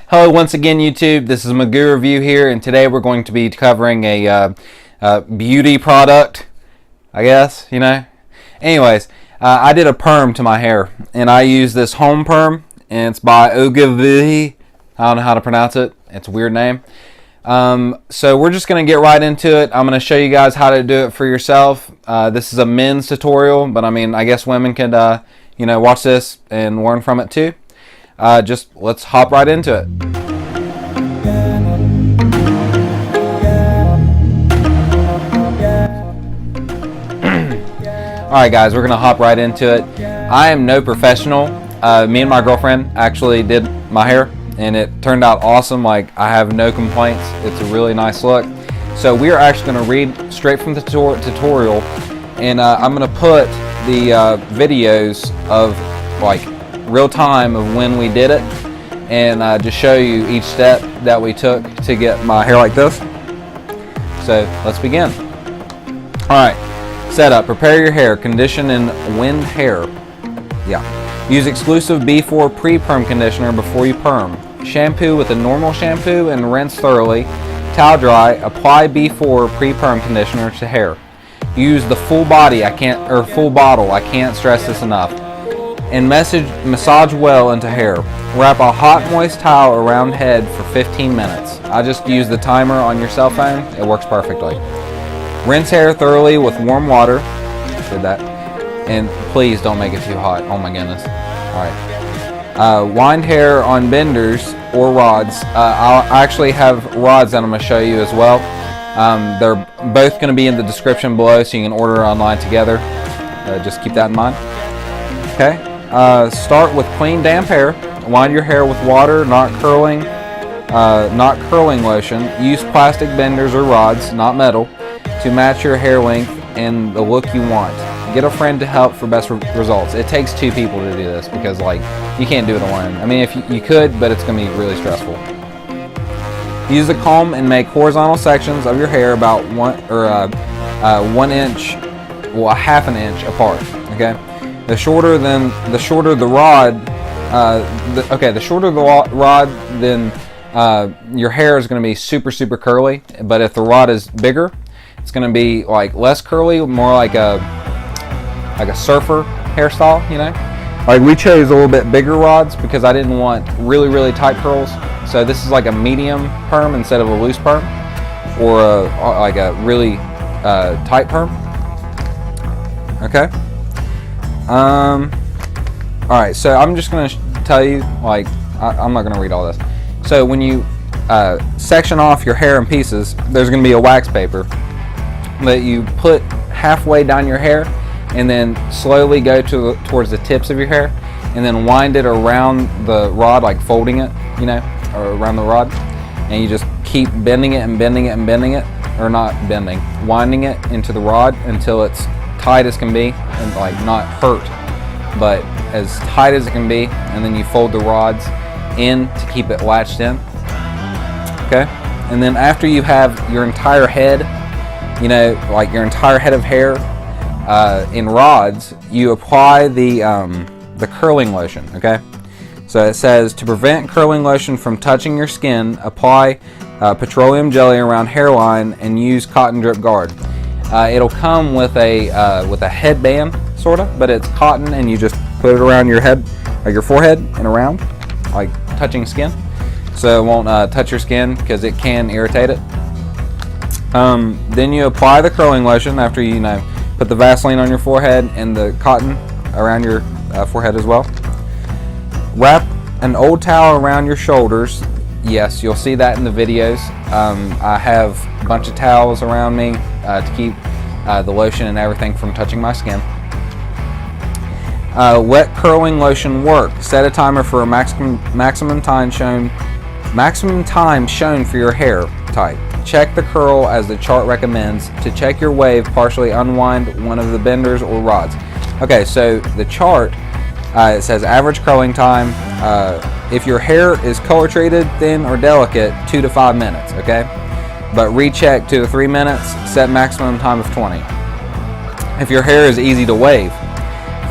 Hello once again, YouTube. This is Magoo Review here, and today we're going to be covering a beauty product, I guess, you know. Anyways, I did a perm to my hair, and I use this home perm, and it's by Ogilvy. I don't know how to pronounce it. It's a weird name. So we're just going to get right into it. I'm going to show you guys how to do it for yourself. This is a men's tutorial, but I mean, I guess women could, watch this and learn from it too. Just let's hop right into it. Alright guys, we're gonna hop right into it. I am no professional. Me and my girlfriend actually did my hair and it turned out awesome. Like, I have no complaints. It's a really nice look. So we are actually gonna read straight from the tutorial, and I'm gonna put the videos of like real time of when we did it, and just show you each step that we took to get my hair like this. So let's begin. Alright, setup. Prepare your hair. Condition in wind hair. Use exclusive B4 pre-perm conditioner before you perm. Shampoo with a normal shampoo and rinse thoroughly. Towel dry. Apply B4 pre-perm conditioner to hair. Use the full body. Full bottle. I can't stress this enough. And massage well into hair. Wrap a hot moist towel around head for 15 minutes. I just use the timer on your cell phone. It works perfectly. Rinse hair thoroughly with warm water. Did that. And please don't make it too hot. Oh my goodness. Alright. Wind hair on benders or rods. I'll actually have rods that I'm going to show you as well. They're both going to be in the description below, so you can order loonline together. Just keep that in mind. Okay. Start with clean damp hair. Wind your hair with water, not curling lotion. Use plastic benders or rods, not metal, to match your hair length and the look you want. Get a friend to help for best results. It takes two people to do this because, like, you can't do it alone. I mean, if you could, but it's going to be really stressful. Use a comb and make horizontal sections of your hair about 1 inch, well, a half an inch apart. Okay. The shorter the rod, then your hair is going to be super curly. But if the rod is bigger, it's going to be like less curly, more like a surfer hairstyle, you know. Like, we chose a little bit bigger rods because I didn't want really tight curls. So this is like a medium perm instead of a loose perm, or like a really tight perm. Okay. Alright, so I'm just going to tell you, like, I'm not going to read all this. So when you section off your hair in pieces, there's going to be a wax paper that you put halfway down your hair and then slowly go towards the tips of your hair and then wind it around the rod, like folding it, you know, or around the rod. And you just keep bending it and bending it and bending it, or not bending, winding it into the rod until it's tight as can be, and like not hurt, but as tight as it can be, and then you fold the rods in to keep it latched in. Okay, and then after you have your entire head, you know, like your entire head of hair in rods, you apply the curling lotion. Okay, so it says, to prevent curling lotion from touching your skin, apply petroleum jelly around hairline and use cotton drip guard. It'll come with a headband, sort of, but it's cotton, and you just put it around your head, like your forehead, and around, like touching skin, so it won't touch your skin because it can irritate it. Then you apply the curling lotion after you put the Vaseline on your forehead and the cotton around your forehead as well. Wrap an old towel around your shoulders. Yes, you'll see that in the videos. I have a bunch of towels around me to keep the lotion and everything from touching my skin. Let curling lotion work. Set a timer for a maximum time shown for your hair type. Check the curl as the chart recommends. To check your wave, partially unwind one of the benders or rods. Okay, so the chart, it says average curling time. If your hair is color treated, thin, or delicate, 2 to 5 minutes, okay? But recheck 2 to 3 minutes, set maximum time of 20. If your hair is easy to wave,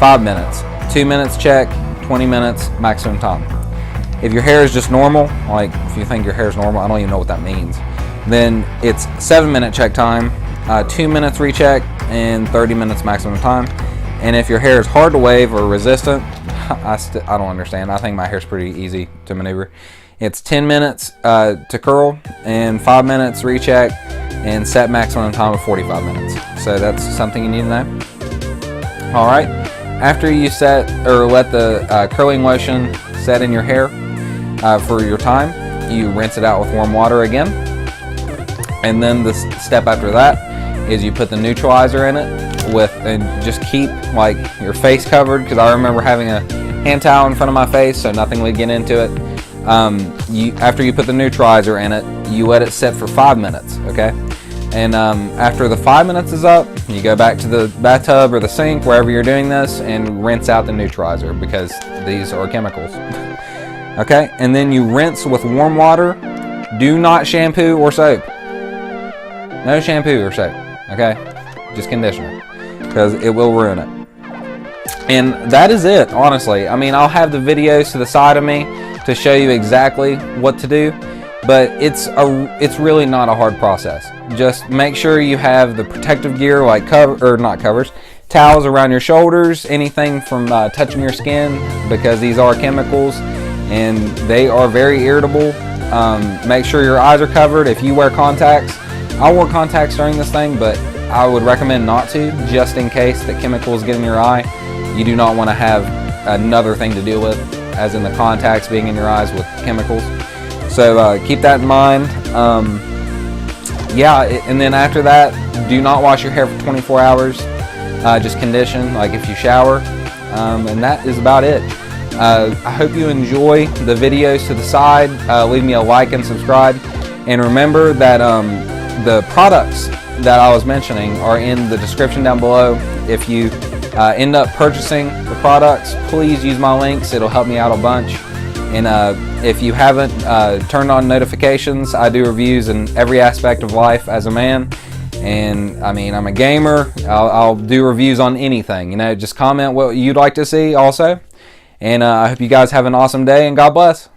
5 minutes. 2 minutes check, 20 minutes maximum time. If your hair is just normal, like if you think your hair is normal, I don't even know what that means, then it's 7-minute check time, 2 minutes recheck, and 30 minutes maximum time. And if your hair is hard to wave or resistant, I don't understand. I think my hair's pretty easy to maneuver. It's 10 minutes to curl and 5 minutes recheck, and set maximum time of 45 minutes. So that's something you need to know. All right. After you set or let the curling lotion set in your hair for your time, you rinse it out with warm water again. And then the step after that is you put the neutralizer in it and just keep like your face covered, because I remember having a hand towel in front of my face so nothing would get into it. After you put the neutralizer in it, you let it sit for 5 minutes, okay? And after the 5 minutes is up, you go back to the bathtub or the sink, wherever you're doing this, and rinse out the neutralizer, because these are chemicals. Okay, and then you rinse with warm water. Do not shampoo or soap. No shampoo or soap, okay? Just conditioner, because it will ruin it. And that is it, honestly. I mean, I'll have the videos to the side of me to show you exactly what to do, but it's really not a hard process. Just make sure you have the protective gear, like towels around your shoulders, anything from touching your skin, because these are chemicals and they are very irritable. Make sure your eyes are covered. If you wear contacts, I wore contacts during this thing, but I would recommend not to, just in case the chemicals get in your eye. You do not want to have another thing to deal with, as in the contacts being in your eyes with chemicals. So keep that in mind. And then after that, do not wash your hair for 24 hours. Just condition, like if you shower. And that is about it. I hope you enjoy the videos to the side. Leave me a like and subscribe. And remember that the products that I was mentioning are in the description down below. If you end up purchasing the products, please use my links. It'll help me out a bunch. And if you haven't turned on notifications, I do reviews in every aspect of life as a man. And I mean, I'm a gamer. I'll do reviews on anything. You know, just comment what you'd like to see also. And I hope you guys have an awesome day, and God bless.